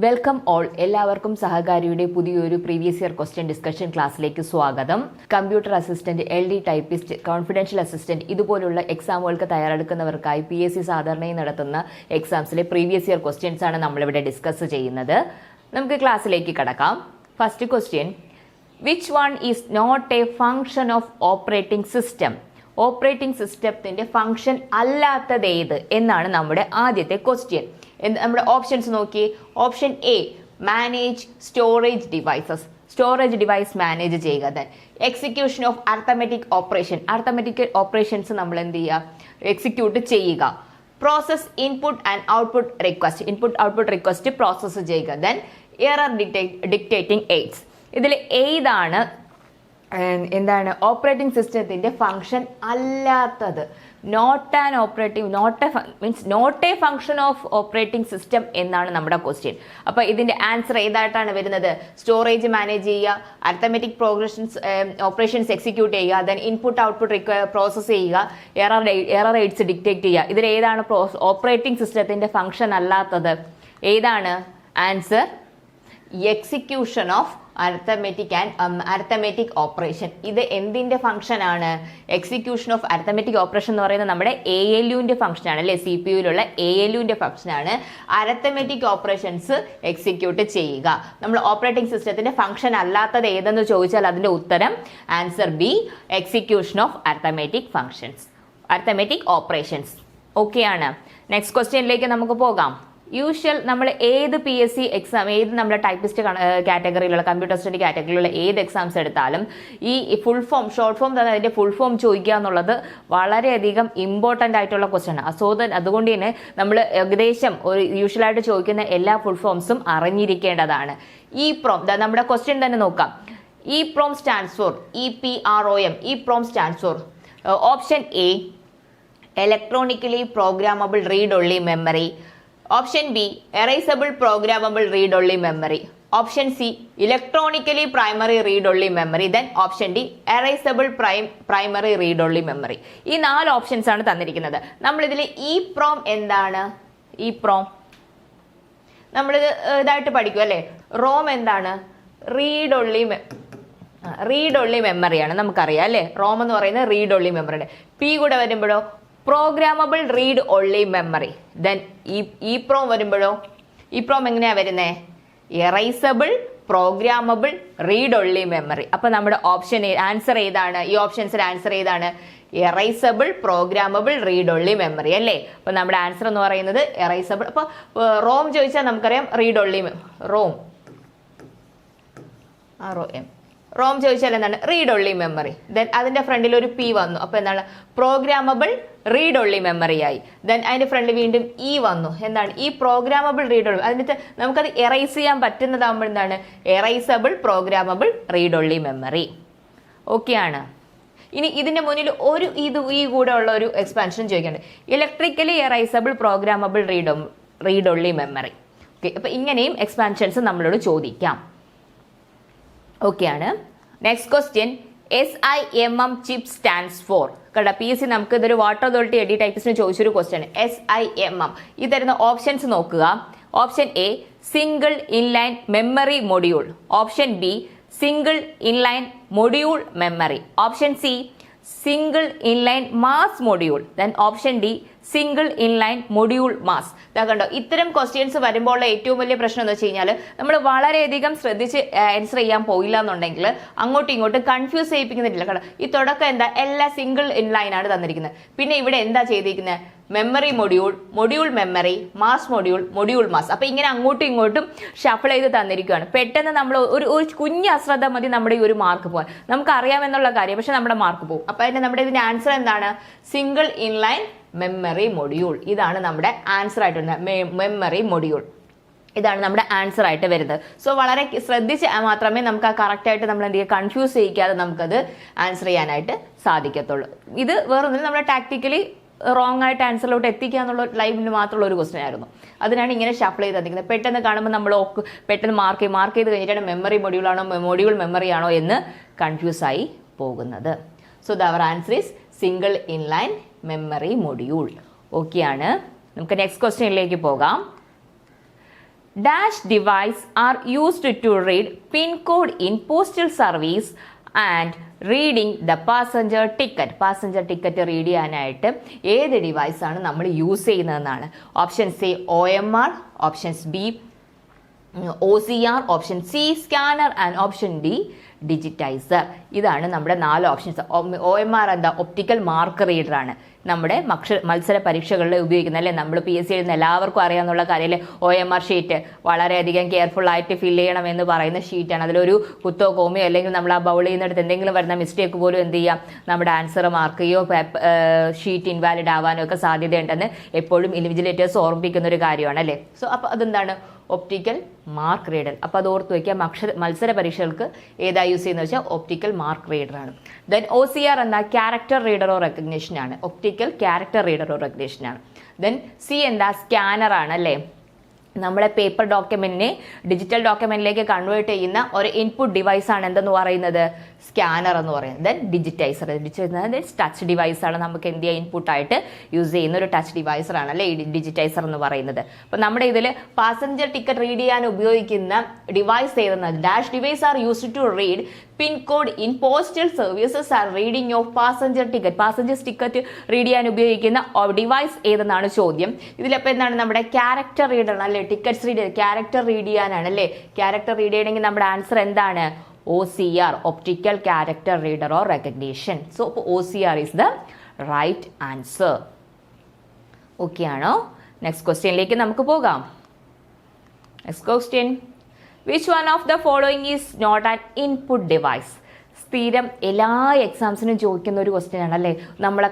Welcome all. എല്ലാവർക്കും സഹകാരിയുടെ പുതിയൊരു previous year question discussion ക്ലാസ്സിലേക്ക് സ്വാഗതം. Computer assistant, LD typist, confidential assistant ഇതുപോലുള്ള എക്സാമുകൾക്ക് തയ്യാറെടുക്കുന്നവർക്കായി PSC സാധാരണയായി നടത്തുന്ന എക്സാംസിലെ പ്രീവിയസ് ഇയർ ക്വസ്റ്റ്യൻസ് ആണ് നമ്മളിവിടെ ഡിസ്കസ് ചെയ്യുന്നത്. നമുക്ക് ക്ലാസ്സിലേക്ക് കടക്കാം. First question, which one is not a function of operating system? Operating സിസ്റ്റത്തിന്റെ ഫംഗ്ഷൻ അല്ലാത്തത് ഏത് എന്നാണ് നമ്മുടെ ആദ്യത്തെ ക്വസ്റ്റ്യൻ. നമ്മുടെ ഓപ്ഷൻസ് നോക്കി. Option A, manage storage devices, storage device manage ചെയ്യുക. Then execution of arithmetic operation, arithmetic operations നമ്മൾ എന്ത് ചെയ്യുക, എക്സിക്യൂട്ട് ചെയ്യുക. Process input and output request, input output request process ചെയ്യുക. Then error detecting aids. ഇതിൽ ഏതാണ് എന്താണ് ഓപ്പറേറ്റിംഗ് സിസ്റ്റത്തിന്റെ ഫംഗ്ഷൻ അല്ലാത്തത്? Not an operating, not a function of operating system എന്നാണ് നമ്മുടെ ക്വസ്റ്റ്യൻ. അപ്പൊ ഇതിന്റെ ആൻസർ ഏതായിട്ടാണ് വരുന്നത്? സ്റ്റോറേജ് മാനേജ് ചെയ്യുക, അർത്തമെറ്റിക് ഓപ്പറേഷൻസ് എക്സിക്യൂട്ട് ചെയ്യുക, ദെൻ ഇൻപുട്ട് ഔട്ട്പുട്ട് പ്രോസസ് ചെയ്യുക, എറർ എയ്ഡ്സ് ഡിറ്റക്ട് ചെയ്യുക. ഇതിൽ ഏതാണ് ഓപ്പറേറ്റിംഗ് സിസ്റ്റത്തിന്റെ ഫംഗ്ഷൻ അല്ലാത്തത്? ഏതാണ് answer? Execution of arithmetic operation. ഇത് എന്തിന്റെ ഫംഗ്ഷൻ ആണ്? എക്സിക്യൂഷൻ ഓഫ് അർത്തമെറ്റിക് ഓപ്പറേഷൻ എന്ന് പറയുന്നത് നമ്മുടെ ALUവിന്റെ ഫംഗ്ഷൻ ആണ് അല്ലെ, CPU-ലുള്ള ALUവിന്റെ ഫംഗ്ഷൻ ആണ് അർത്തമെറ്റിക് ഓപ്പറേഷൻസ് എക്സിക്യൂട്ട് ചെയ്യുക. നമ്മൾ ഓപ്പറേറ്റിംഗ് സിസ്റ്റത്തിന്റെ ഫംഗ്ഷൻ അല്ലാത്തത് ഏതെന്ന് ചോദിച്ചാൽ അതിന്റെ ഉത്തരം answer B, execution of arithmetic operations. Okay ആണ്. നെക്സ്റ്റ് ക്വസ്റ്റ്യനിലേക്ക് നമുക്ക് പോകാം. നമ്മൾ ഏത് PSC എക്സാം, ഏത് നമ്മുടെ ടൈപ്പിസ്റ്റ് കാറ്റഗറിയിലുള്ള കമ്പ്യൂട്ടർ സ്റ്റഡി കാറ്റഗറിയിലുള്ള ഏത് എക്സാംസ് എടുത്താലും ഈ ഫുൾ ഫോം, ഷോർട്ട് ഫോം തന്നെ അതിന്റെ ഫുൾ ഫോം ചോദിക്കുക എന്നുള്ളത് വളരെയധികം ഇമ്പോർട്ടൻ്റ് ആയിട്ടുള്ള ക്വസ്റ്റ്യൻ ആണ്. അതുകൊണ്ട് തന്നെ നമ്മൾ ഏകദേശം ഒരു യൂഷ്വലായിട്ട് ചോദിക്കുന്ന എല്ലാ ഫുൾ ഫോംസും അറിഞ്ഞിരിക്കേണ്ടതാണ്. നമ്മുടെ ക്വസ്റ്റ്യൻ തന്നെ നോക്കാം. EPROM stands for EPROM. EPROM stands for option A, electronically programmable read only memory. Option B, erasable programmable read only memory. Option C, electronically primary read only memory. Then option D, erasable primary read only memory. ഈ 4 options ആണ് തന്നിരിക്കുന്നത്. നമ്മളിതിൽ EPROM എന്താണ്? EPROM നമ്മൾ ഇതായിട്ട് പഠിക്കും അല്ലെ. Rome എന്താണ്? റീഡ് ഒൺലി മെമ്മറിയാണ്, നമുക്കറിയാം അല്ലെ. റോം എന്ന് പറയുന്നത് റീഡ് ഒൺലി മെമ്മറിയുടെ. പി കൂടെ വരുമ്പോഴോ programmable read only memory. Then EPROM വരുമ്പോഴോ, EPROM എങ്ങനെയാ വരുന്നേ? എറൈസബിൾ പ്രോഗ്രാമബിൾ റീഡ് ഒൺലി മെമ്മറി. അപ്പൊ നമ്മുടെ ആൻസർ ഏതാണ്? ഈ ഓപ്ഷൻസിന്റെ ആൻസർ ഏതാണ്? എറൈസബിൾ പ്രോഗ്രാമബിൾ റീഡ് ഒൺലി മെമ്മറി അല്ലേ. അപ്പൊ നമ്മുടെ ആൻസർ എന്ന് പറയുന്നത് എറൈസബിൾ. അപ്പൊ റോം ചോദിച്ചാൽ നമുക്കറിയാം റീഡ് ഒൺലി റോം, റോം ചോദിച്ചാൽ എന്താണ്? Read only memory. ദെൻ അതിന്റെ ഫ്രണ്ടിൽ ഒരു P വന്നു, അപ്പൊ എന്താണ്? പ്രോഗ്രാമബിൾ റീഡ് ഒൺലി മെമ്മറി ആയി. ദെൻ അതിന്റെ ഫ്രണ്ടിൽ വീണ്ടും E വന്നു, എന്താണ്? ഈ പ്രോഗ്രാമബിൾ റീഡ് ഒൺലി. അതിനകത്ത് നമുക്കത് എറൈസ് ചെയ്യാൻ പറ്റുന്നതാകുമ്പോൾ എന്താണ്? എറൈസബിൾ programmable read only memory. Okay ആണ്. ഇനി ഇതിന്റെ മുന്നിൽ ഈ കൂടെ ഉള്ള ഒരു എക്സ്പാൻഷൻ ചോദിക്കുന്നുണ്ട്. Electrically എറൈസബിൾ programmable read only memory. Okay, അപ്പൊ ഇങ്ങനെയും എക്സ്പാൻഷൻസ് നമ്മളോട് ചോദിക്കാം. ഓക്കെ ആണ്. Next question, SIMM chip stands for. കേട്ടോ, PSC നമുക്ക് ഇതൊരു വാട്ടർ അതോറിറ്റി LD ടൈപ്പിസ്റ്റിന് ചോദിച്ചൊരു ക്വസ്റ്റ്യൻ. SIMM ഈ തരുന്ന ഓപ്ഷൻസ് നോക്കുക. Option A, single inline memory module. Option B, single inline module memory. Option C, single inline mass module. Then option D, single inline module mass. ഇതാ കണ്ടോ, ഇത്തരം questions വരുമ്പോൾ ഏറ്റവും വലിയ പ്രശ്നം എന്ന് വെച്ച് കഴിഞ്ഞാൽ നമ്മൾ വളരെയധികം ശ്രദ്ധിച്ച് ആൻസർ ചെയ്യാൻ പോയില്ല എന്നുണ്ടെങ്കിൽ അങ്ങോട്ടും ഇങ്ങോട്ടും കൺഫ്യൂസ് ചെയ്യിപ്പിക്കുന്നില്ല. കണ്ടോ, ഈ തുടക്കം എന്താ? എല്ലാ സിംഗിൾ ഇൻലൈൻ ആണ് തന്നിരിക്കുന്നത്. പിന്നെ ഇവിടെ എന്താ ചെയ്തിരിക്കുന്നത്? Memory module memory, mass module mass. അപ്പൊ ഇങ്ങനെ അങ്ങോട്ടും ഇങ്ങോട്ടും ഷഫിൾ ചെയ്ത് തന്നിരിക്കുകയാണ്. പെട്ടെന്ന് നമ്മൾ ഒരു കുഞ്ഞ് അശ്രദ്ധ മതി നമ്മുടെ ഈ ഒരു മാർക്ക് പോകാൻ. നമുക്ക് അറിയാമെന്നുള്ള കാര്യം, പക്ഷെ നമ്മുടെ മാർക്ക് പോകും. അപ്പൊ നമ്മുടെ ഇതിന്റെ ആൻസർ എന്താണ്? Single inline memory module. ഇതാണ് നമ്മുടെ ആൻസർ ആയിട്ട് വരുന്നത്. മെമ്മറി മൊഡ്യൂൾ ഇതാണ് നമ്മുടെ ആൻസർ ആയിട്ട് വരുന്നത്. സോ വളരെ ശ്രദ്ധിച്ച് മാത്രമേ നമുക്ക് ആ കറക്റ്റ് ആയിട്ട് നമ്മൾ എന്ത് ചെയ്യുക, കൺഫ്യൂസ് ചെയ്യിക്കാതെ നമുക്കത് ആൻസർ ചെയ്യാനായിട്ട് സാധിക്കത്തുള്ളൂ. ഇത് വേറൊന്നും നമ്മുടെ ടാക്ടിക്കലി റോങ് ആയിട്ട് ആൻസറിലോട്ട് എത്തിക്കുക എന്നുള്ള ലൈവിന് മാത്രമുള്ള ഒരു ക്വസ്റ്റൻ ആയിരുന്നു. അതിനാണ് ഇങ്ങനെ ഷഫിൾ ചെയ്ത് തന്നിരിക്കുന്നത്. പെട്ടെന്ന് കാണുമ്പോൾ നമ്മൾ പെട്ടെന്ന് മാർക്ക് ചെയ്ത് കഴിഞ്ഞിട്ടാണ് മെമ്മറി മൊഡ്യൂൾ മെമ്മറി ആണോ എന്ന് കൺഫ്യൂസ് ആയി പോകുന്നത്. So our answer is single inline memory module. Okay ആണ്. നമുക്ക് നെക്സ്റ്റ് ക്വസ്റ്റ്യനിലേക്ക് പോകാം. dash device are used to read pin code in postal service and reading the passenger ticket read ചെയ്യാനായിട്ട് ഏത് ഡിവൈസാണ് നമ്മൾ യൂസ് ചെയ്യുന്നതെന്നാണ്. Option C OMR, options B OCR, option C scanner and option D digitiser. ഇതാണ് നമ്മുടെ 4 options. OMR എന്താ? Optical mark reader ആണ്. നമ്മുടെ മത്സര പരീക്ഷകളിൽ ഉപയോഗിക്കുന്ന അല്ലേ, നമ്മൾ PSC എഴുതുന്ന എല്ലാവർക്കും അറിയാമെന്നുള്ള കാര്യമല്ലേ. OMR ഷീറ്റ് വളരെയധികം കെയർഫുൾ ആയിട്ട് ഫില്ല് ചെയ്യണം എന്ന് പറയുന്ന ഷീറ്റാണ്. അതിലൊരു കുത്തോ കോമയോ അല്ലെങ്കിൽ നമ്മൾ ആ ബൗൾ ചെയ്യുന്നിടത്ത് എന്തെങ്കിലും വരുന്ന മിസ്റ്റേക്ക് പോലും എന്ത് ചെയ്യാം, നമ്മുടെ ആൻസർ മാർക്ക് ചെയ്യോ ഷീറ്റ് ഇൻവാലിഡ് ആവാനോ ഒക്കെ സാധ്യതയുണ്ടെന്ന് എപ്പോഴും ഇൻവിജിലേറ്റേഴ്സ് ഓർമ്മിപ്പിക്കുന്ന ഒരു കാര്യമാണ് അല്ലേ. സോ അപ്പോൾ അതെന്താണ്? Optical mark reader. അപ്പോൾ അത് ഓർത്ത് വയ്ക്കാം. മത്സര പരീക്ഷകൾക്ക് ഏതാ യൂസ് ചെയ്യുന്നത് വെച്ചാൽ ഒപ്റ്റിക്കൽ മാർക്ക് റീഡർ ആണ്. ദെൻ OCR എന്ന ക്യാരക്ടർ റീഡറോ റെക്കഗ്നേഷൻ ആണ്. ഒപ്റ്റിക്കൽ ക്യാരക്ടർ റീഡറോ റെക്കഗ്നേഷൻ ആണ്. ദെൻ സി എന്താ? സ്കാനർ ആണ് അല്ലേ. നമ്മളെ പേപ്പർ ഡോക്യുമെന്റിനെ ഡിജിറ്റൽ ഡോക്യുമെന്റിലേക്ക് കൺവേർട്ട് ചെയ്യുന്ന ഒരു ഇൻപുട്ട് ഡിവൈസ് ആണ് എന്തെന്ന് പറയുന്നത്? സ്കാനർ എന്ന് പറയുന്നത്. ദെൻ ഡിജിറ്റൈസർ ടച്ച് ഡിവൈസ് ആണ്. നമുക്ക് എന്ത് ചെയ്യാം, ഇൻപുട്ടായിട്ട് യൂസ് ചെയ്യുന്ന ഒരു ടച്ച് ഡിവൈസർ ആണ് അല്ലേ ഈ ഡിജിറ്റൈസർ എന്ന് പറയുന്നത്. അപ്പം നമ്മുടെ ഇതിൽ പാസഞ്ചർ ടിക്കറ്റ് റീഡ് ചെയ്യാൻ ഉപയോഗിക്കുന്ന ഡിവൈസ് ഏതെന്നത്? Dash device are used to read pin code in postal services or reading of passenger ticket read ചെയ്യാൻ ഉപയോഗിക്കുന്ന ഡിവൈസ് ഏതെന്നാണ് ചോദ്യം. ഇതിലപ്പോൾ എന്താണ്? നമ്മുടെ ക്യാരക്ടർ റീഡർ ആണ് അല്ലേ. ടിക്കറ്റ്സ് റീഡ് ക്യാരക്ടർ റീഡ് ചെയ്യാനാണ് അല്ലേ. ക്യാരക്ടർ റീഡ് ചെയ്യണമെങ്കിൽ നമ്മുടെ ആൻസർ എന്താണ്? OCR, optical character reader or recognition. So OCR is the right answer. Okay ആണോ? നെക്സ്റ്റ് ക്വസ്റ്റ്യനിലേക്ക് നമുക്ക് പോകാം. Next question, which one of the following is not an input device? സ്ഥിരം എല്ലാ എക്സാംസിനും ചോദിക്കുന്ന ഒരു ക്വസ്റ്റ്യൻ ആണ് അല്ലേ. നമ്മളെ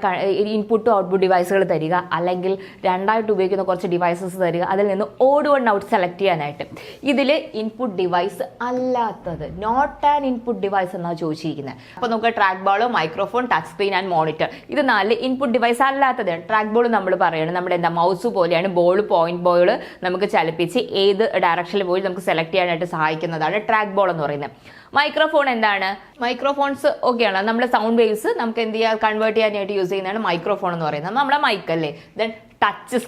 ഇൻപുട്ടും ഔട്ട്പുട്ട് ഡിവൈസുകൾ തരിക, അല്ലെങ്കിൽ രണ്ടായിട്ട് ഉപയോഗിക്കുന്ന കുറച്ച് ഡിവൈസസ് തരിക, അതിൽ നിന്ന് ഓഡ് വൺ ഔട്ട് സെലക്ട് ചെയ്യാനായിട്ട്. ഇതിൽ ഇൻപുട്ട് ഡിവൈസ് അല്ലാത്തത്, നോട്ട് ആൻ ഇൻപുട്ട് ഡിവൈസ് എന്നാണ് ചോദിച്ചിരിക്കുന്നത്. അപ്പോൾ നമുക്ക് track ball, microphone, touch screen and monitor, ഇത് 4 ഇൻപുട്ട് ഡിവൈസ് അല്ലാത്തതാണ്. ട്രാക്ക് ബോൾ നമ്മൾ പറയുന്നത് നമ്മുടെ എന്താ മൗസ് പോലെയാണ്. പോയിന്റ് ബോൾ നമുക്ക് ചലിപ്പിച്ച് ഏത് ഡയറക്ഷനിൽ പോയി നമുക്ക് സെലക്ട് ചെയ്യാനായിട്ട് സഹായിക്കുന്നതാണ് ട്രാക്ക് ബോൾ എന്ന് പറയുന്നത്. മൈക്രോഫോൺ എന്താണ്? മൈക്രോഫോൺസ് ഓക്കെയാണ്. നമ്മുടെ സൗണ്ട് വേവ്സ് നമുക്ക് എന്ത് ചെയ്യാൻ കൺവേർട്ട് ചെയ്യാനായിട്ട് യൂസ് ചെയ്യുന്നതാണ് മൈക്രോഫോൺ എന്ന് പറയുന്നത്. നമ്മുടെ മൈക്ക് അല്ലേ. ദെൻ ടച്ച്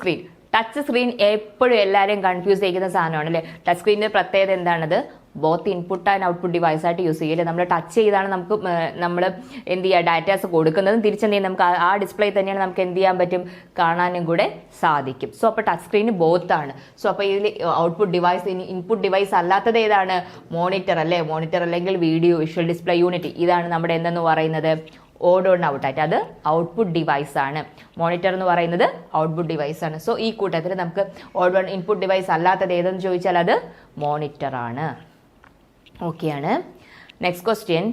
സ്ക്രീൻ എപ്പോഴും എല്ലാവരെയും കൺഫ്യൂസ് ചെയ്യുന്ന സാധനമാണ് അല്ലേ. ടച്ച് സ്ക്രീനിന്റെ പ്രത്യേകത എന്താണത്? Both input and output device ആയിട്ട് യൂസ് ചെയ്യില്ലേ. നമ്മൾ ടച്ച് ചെയ്താണ് നമുക്ക് നമ്മൾ എന്ത് ചെയ്യുക, ഡാറ്റാസ് കൊടുക്കുന്നതും തിരിച്ചെന്ത് ചെയ്യും, നമുക്ക് ആ ഡിസ്പ്ലേ തന്നെയാണ് നമുക്ക് എന്ത് ചെയ്യാൻ പറ്റും, കാണാനും കൂടെ സാധിക്കും. സോ അപ്പോൾ ടച്ച് സ്ക്രീന് ബോത്ത് ആണ്. സോ അപ്പോൾ ഇതിൽ ഔട്ട്പുട്ട് ഡിവൈസ്, ഇൻപുട്ട് ഡിവൈസ് അല്ലാത്തത് ഏതാണ്? മോണിറ്റർ അല്ലേ. മോണിറ്റർ അല്ലെങ്കിൽ വീഡിയോ വിഷ്വൽ ഡിസ്പ്ലേ യൂണിറ്റ്, ഇതാണ് നമ്മുടെ എന്തെന്ന് പറയുന്നത്? ഓഡ് ഓൺ ഔട്ട് ആയിട്ട്, അത് ഔട്ട്പുട്ട് ഡിവൈസ് ആണ്. മോണിറ്റർ എന്ന് പറയുന്നത് ഔട്ട്പുട്ട് ഡിവൈസ് ആണ്. സോ ഈ കൂട്ടത്തിൽ നമുക്ക് ഓഡ് ഓൺ ഇൻപുട്ട് ഡിവൈസ് അല്ലാത്തത് ഏതെന്ന് ചോദിച്ചാൽ അത് മോണിറ്റർ ആണ്. ഓക്കെയാണ്. Next question,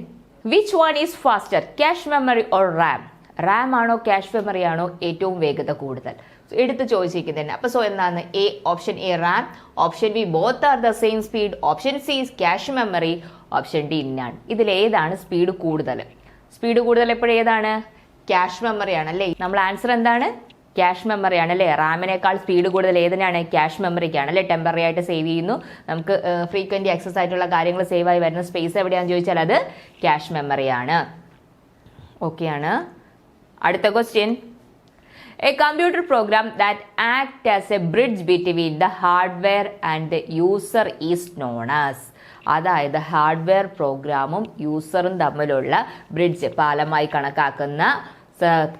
which one is faster, cache memory or RAM? RAM ആണോ ക്യാഷ് മെമ്മറി ആണോ ഏറ്റവും വേഗത കൂടുതൽ? എടുത്ത് ചോദിച്ചിരിക്കുന്നത്. അപ്പോൾ സോ എന്താണ്? Option A Ram, option B both are the same speed, option C cache memory, option D none. ഇതിൽ ഏതാണ് സ്പീഡ് കൂടുതൽ? സ്പീഡ് കൂടുതൽ എപ്പോഴും ഏതാണ്? ക്യാഷ് മെമ്മറി ആണ് അല്ലേ. നമ്മൾ ആൻസർ എന്താണ്? ക്യാഷ് മെമ്മറി ആണ് അല്ലേ. റാമിനേക്കാൾ സ്പീഡ് കൂടുതൽ ഏതിനാണ്? ക്യാഷ് മെമ്മറിക്കാണ് അല്ലേ. ടെമ്പററി ആയിട്ട് സേവ് ചെയ്യുന്നു, നമുക്ക് ഫ്രീക്വന്റ് ആക്സസ് ആയിട്ടുള്ള കാര്യങ്ങൾ സേവ് ആയി വരുന്ന സ്പേസ് എവിടെയാണെന്ന് ചോദിച്ചാൽ അത് ക്യാഷ് മെമ്മറിയാണ്. ഓക്കെയാണ്. അടുത്ത question, a computer program that act as a bridge between the hardware and the user is known as. അതായത് ഹാർഡ്വെയർ പ്രോഗ്രാമും യൂസറും തമ്മിലുള്ള ബ്രിഡ്ജ്, പാലമായി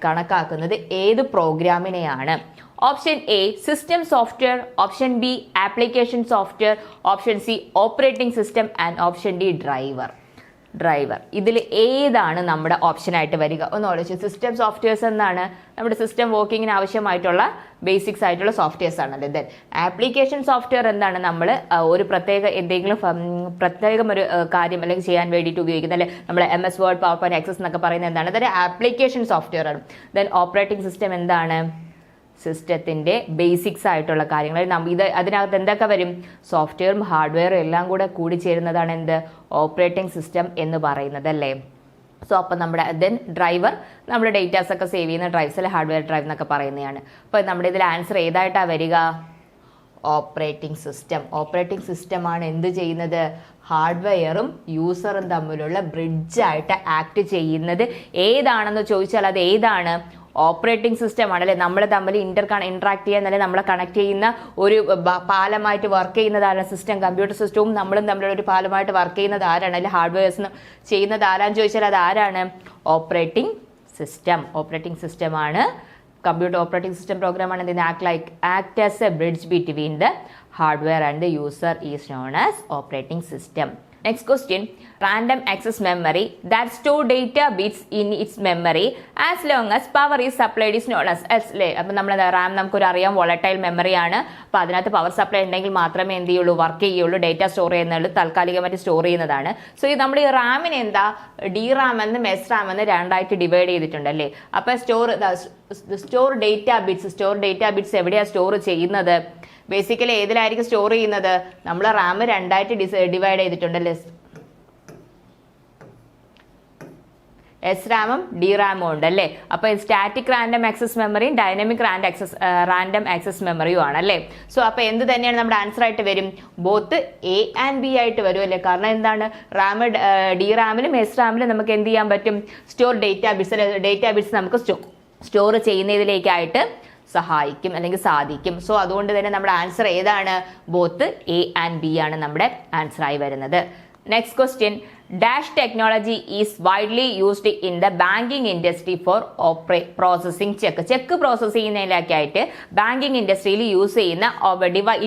കണക്കാക്കുന്നത് ഏത് പ്രോഗ്രാമിനെയാണ്? Option A system software, option B application software, option C operating system and option D driver. ഇതിൽ ഏതാണ് നമ്മുടെ ഓപ്ഷനായിട്ട് വരിക? ഒന്ന് ആലോചിച്ച്. സിസ്റ്റം സോഫ്റ്റ്വെയർസ് എന്നാണ് നമ്മുടെ സിസ്റ്റം വർക്കിങ്ങിന് ആവശ്യമായിട്ടുള്ള ബേസിക്സ് ആയിട്ടുള്ള സോഫ്റ്റ്വെയർസ് ആണല്ലേ. ദെൻ ആപ്ലിക്കേഷൻ സോഫ്റ്റ്വെയർ എന്താണ്? നമ്മൾ ഒരു പ്രത്യേകം ഒരു കാര്യം അല്ലെങ്കിൽ ചെയ്യാൻ വേണ്ടിയിട്ട് ഉപയോഗിക്കുന്ന അല്ലെ, നമ്മൾ MS word, power point, access എന്നൊക്കെ പറയുന്നത് എന്താണ്? അതൊരു ആപ്ലിക്കേഷൻ സോഫ്റ്റ്വെയർ ആണ്. ദെൻ ഓപ്പറേറ്റിംഗ് സിസ്റ്റം എന്താണ്? സിസ്റ്റത്തിന്റെ ബേസിക്സ് ആയിട്ടുള്ള കാര്യങ്ങൾ. അതിനകത്ത് എന്തൊക്കെ വരും? സോഫ്റ്റ്വെയറും ഹാർഡ്വെയറും എല്ലാം കൂടി ചേരുന്നതാണ് എന്ത്? ഓപ്പറേറ്റിംഗ് സിസ്റ്റം എന്ന് പറയുന്നത് അല്ലേ. സോ അപ്പം നമ്മുടെ ദെൻ ഡ്രൈവർ, നമ്മുടെ ഡേറ്റാസ് ഒക്കെ സേവ് ചെയ്യുന്ന ഡ്രൈവ്സ് അല്ലെ, ഹാർഡ്വെയർ ഡ്രൈവ് എന്നൊക്കെ പറയുന്നതാണ്. അപ്പോൾ നമ്മുടെ ഇതിൽ ആൻസർ ഏതായിട്ടാണ് വരിക? Operating system. ഓപ്പറേറ്റിംഗ് സിസ്റ്റമാണ് എന്ത് ചെയ്യുന്നത്? ഹാർഡ്വെയറും യൂസറും തമ്മിലുള്ള ബ്രിഡ്ജായിട്ട് ആക്ട് ചെയ്യുന്നത് ഏതാണെന്ന് ചോദിച്ചാൽ അത് ഏതാണ്? ഓപ്പറേറ്റിംഗ് സിസ്റ്റം ആണ് അല്ലെ. നമ്മൾ തമ്മിൽ ഇന്ററാക്ട് ചെയ്യാൻ അല്ലെ നമ്മളെ കണക്ട് ചെയ്യുന്ന ഒരു പാലമായിട്ട് വർക്ക് ചെയ്യുന്നത് ആരാണ്? സിസ്റ്റം. കമ്പ്യൂട്ടർ സിസ്റ്റവും നമ്മളും തമ്മിലുള്ള ഒരു പാലമായിട്ട് വർക്ക് ചെയ്യുന്നത് ആരാണ്? അല്ലെ ഹാർഡ്വെയർസ് ചെയ്യുന്നത് ആരാന്ന് ചോദിച്ചാൽ അത് ആരാണ്? Operating system. ഓപ്പറേറ്റിംഗ് സിസ്റ്റം ആണ്. കമ്പ്യൂട്ടർ ഓപ്പറേറ്റിംഗ് സിസ്റ്റം പ്രോഗ്രാം ആണ് എന്ത്? Act as a bridge between the hardware and the user is known as operating system. Next question, random access memory that store data bits in its memory as long as power is supplied is known as അല്ലേ. അപ്പം നമ്മൾ റാം നമുക്കൊരു അറിയാം volatile memory ആണ്. അപ്പോൾ അതിനകത്ത് power supply ഉണ്ടെങ്കിൽ മാത്രമേ എന്ത് ചെയ്യുള്ളൂ? വർക്ക് ചെയ്യുള്ളൂ. ഡേറ്റ സ്റ്റോർ ചെയ്യുന്നുള്ളൂ, താൽക്കാലികമായിട്ട് സ്റ്റോർ ചെയ്യുന്നതാണ്. സോ ഈ നമ്മൾ ഈ റാമിനെ എന്താ ഡി റാം എന്നും എസ് റാം എന്ന് രണ്ടായിട്ട് ഡിവൈഡ് ചെയ്തിട്ടുണ്ട് അല്ലേ. അപ്പോൾ സ്റ്റോർ ഡേറ്റ ബിറ്റ്സ് എവിടെയാണ് സ്റ്റോർ ചെയ്യുന്നത്? ബേസിക്കലി ഏതിലായിരിക്കും സ്റ്റോർ ചെയ്യുന്നത്? നമ്മൾ റാം രണ്ടായിട്ട് ഡിവൈഡ് ചെയ്തിട്ടുണ്ടല്ലേ. എസ് റാമും ഡി റാമും ഉണ്ട് അല്ലേ. അപ്പൊ സ്റ്റാറ്റിക് റാൻഡം ആക്സസ് മെമ്മറിയും ഡൈനാമിക് റാൻഡം ആക്സസ് മെമ്മറിയും ആണ് അല്ലേ. സോ അപ്പൊ എന്ത് തന്നെയാണ് നമ്മുടെ ആൻസർ ആയിട്ട് വരും? ബോത്ത് എ ആൻഡ് ബി ആയിട്ട് വരും അല്ലേ. കാരണം എന്താണ്? ഡി റാമിലും എസ് റാമിലും നമുക്ക് എന്ത് ചെയ്യാൻ പറ്റും? സ്റ്റോർ ഡേറ്റാ ബിറ്റ്സ് നമുക്ക് സ്റ്റോർ ചെയ്യുന്നതിലേക്കായിട്ട് സഹായിക്കും അല്ലെങ്കിൽ സാധിക്കും. സോ അതുകൊണ്ട് തന്നെ നമ്മുടെ ആൻസർ ഏതാണ്? ബോത്ത് എ ആൻഡ് ബി ആണ് നമ്മുടെ ആൻസർ ആയി വരുന്നത്. Next question, dash technology is widely used in the banking industry for processing cheque process ചെയ്യുന്നതിലൊക്കെ ആയിട്ട് ബാങ്കിങ് ഇൻഡസ്ട്രിയിൽ യൂസ് ചെയ്യുന്ന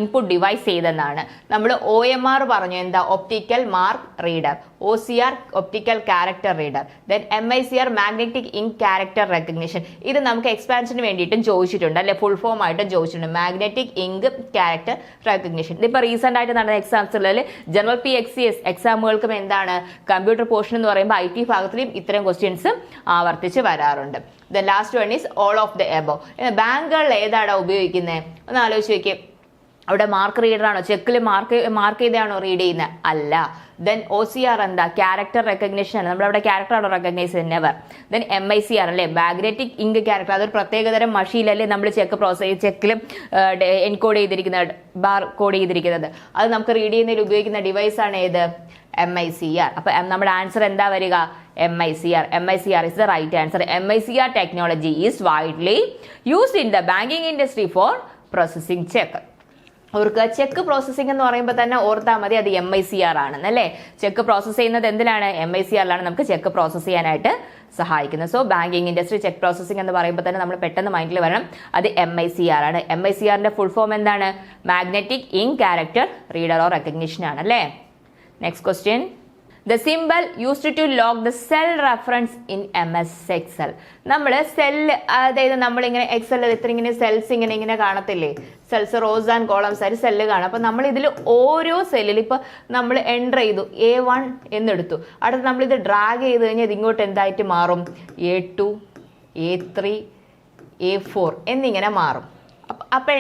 ഇൻപുട്ട് ഡിവൈസ് ഏതെന്നാണ്. നമ്മൾ OMR പറഞ്ഞു എന്താ? Optical mark reader. OCR optical character reader. Then MICR magnetic ink character recognition. ഇത് നമുക്ക് എക്സ്പാൻഷന് വേണ്ടിയിട്ടും ചോദിച്ചിട്ടുണ്ട് അല്ലെ. ഫുൾ ഫോം ആയിട്ടും ചോദിച്ചിട്ടുണ്ട്. Magnetic ink character recognition. ഇതിപ്പോൾ റീസെന്റ് ആയിട്ട് നടന്ന എക്സാംസുകളിൽ ജനറൽ PXCS എക്സാമുകൾക്കും എന്താണ്? കമ്പ്യൂട്ടർ പോർഷൻ എന്ന് പറയുമ്പോൾ IT ഭാഗത്തിലും ഇത്തരം ക്വസ്റ്റ്യൻസ് ആവർത്തിച്ച് വരാറുണ്ട്. The last one is all of the above. ബാങ്കുകളിൽ ഏതാണോ ഉപയോഗിക്കുന്നത്? ഒന്ന് ആലോചിച്ച് നോക്കിയേ. അവിടെ മാർക്ക് റീഡർ ആണോ? ചെക്കിൽ മാർക്ക് ചെയ്താണോ റീഡ് ചെയ്യുന്നത്? അല്ല. ദെൻ OCR എന്താ? ക്യാരക്ടർ റെക്കഗ്നിഷൻ ആണ്. നമ്മളവിടെ ക്യാരക്ടർ ആണോ റെക്കഗ്നൈസ് ചെയ്യുന്നത്? നെവർ. ദെൻ MICR അല്ലേ, മാഗ്നറ്റിക് ഇങ്ക് ക്യാരക്ടർ. അതൊരു പ്രത്യേകതരം മഷീനല്ലേ നമ്മൾ ചെക്കിലും എൻകോഡ് ചെയ്തിരിക്കുന്നത്, ബാർ കോഡ് ചെയ്തിരിക്കുന്നത്. അത് നമുക്ക് റീഡ് ചെയ്യുന്നതിൽ ഉപയോഗിക്കുന്ന ഡിവൈസ് ആണ് ഏത്? MICR. അപ്പൊ നമ്മുടെ ആൻസർ എന്താ വരിക? MICR. MICR is the right answer. MICR technology is widely used in the banking industry for processing check. അവർക്ക് ചെക്ക് പ്രോസസ്സിംഗ് എന്ന് പറയുമ്പോൾ തന്നെ ഓർത്താൽ മതി അത് MICR ആണെന്നല്ലേ. ചെക്ക് പ്രോസസ്സ് ചെയ്യുന്നത് എന്തിലാണ്? MICRലാണ് നമുക്ക് ചെക്ക് പ്രോസസ്സ് ചെയ്യാനായിട്ട് സഹായിക്കുന്നത്. So banking industry check processing എന്ന് പറയുമ്പോൾ തന്നെ നമ്മൾ പെട്ടെന്ന് മൈൻഡിൽ വരണം അത് MICR ആണ്. MICRന്റെ ഫുൾ ഫോം എന്താണ്? Magnetic ink character reader or recognition ആണ് അല്ലേ. Next question, the symbol used to log the cell reference in MS Excel. നമ്മൾ സെല്ല്, അതായത് നമ്മളിങ്ങനെ എക്സൽ ഇങ്ങനെ സെൽസ് ഇങ്ങനെ കാണത്തില്ലേ? സെൽസ് റോസ് ആൻഡ് കോളംസ് ആയിട്ട് സെല്ല് കാണാം. അപ്പം നമ്മൾ ഇതിൽ ഓരോ സെല്ലിൽ ഇപ്പം നമ്മൾ എൻ്റർ ചെയ്തു A1 എന്നെടുത്തു. അടുത്ത് നമ്മളിത് ഡ്രാഗ് ചെയ്ത് കഴിഞ്ഞാൽ ഇതിങ്ങോട്ട് എന്തായിട്ട് മാറും? A2, A3, A4 എന്നിങ്ങനെ മാറും. അപ്പം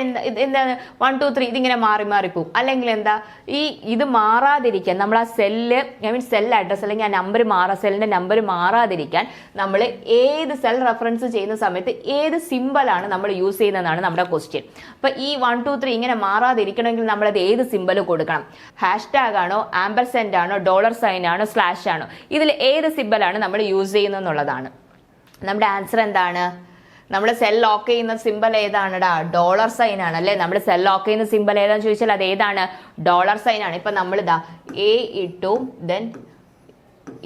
എന്താണ്? 1 2 3 ഇതിങ്ങനെ മാറിപ്പോവും. അല്ലെങ്കിൽ എന്താ? ഇത് മാറാതിരിക്കാൻ നമ്മൾ ആ സെല്ല് സെൽ അഡ്രസ് അല്ലെങ്കിൽ സെല്ലിന്റെ നമ്പർ മാറാതിരിക്കാൻ നമ്മൾ ഏത് സെൽ റെഫറൻസ് ചെയ്യുന്ന സമയത്ത് ഏത് സിമ്പിളാണ് നമ്മൾ യൂസ് ചെയ്യുന്നതെന്നാണ് നമ്മുടെ ക്വസ്റ്റ്യൻ. അപ്പൊ ഈ 1 2 3 ഇങ്ങനെ മാറാതിരിക്കണമെങ്കിൽ നമ്മളത് ഏത് സിമ്പിൾ കൊടുക്കണം? #, ആണോ, ആംപർസെന്റ് ആണോ, $സൈൻ ആണോ, സ്ലാഷ് ആണോ? ഇതിൽ ഏത് സിമ്പിളാണ് നമ്മൾ യൂസ് ചെയ്യുന്നതെന്നുള്ളതാണ്. നമ്മുടെ ആൻസർ എന്താണ്? നമ്മൾ സെൽ ലോക്ക് ചെയ്യുന്ന സിമ്പിൾ ഏതാണെടാ? $സൈൻ ആണ് അല്ലേ. നമ്മൾ സെൽ ലോക്ക് ചെയ്യുന്ന സിമ്പിൾ ഏതാണെന്ന് ചോദിച്ചാൽ അത് ഏതാണ്? $സൈൻ ആണ്. ഇപ്പൊ നമ്മളിതാ A ഇട്ടു, ദെൻ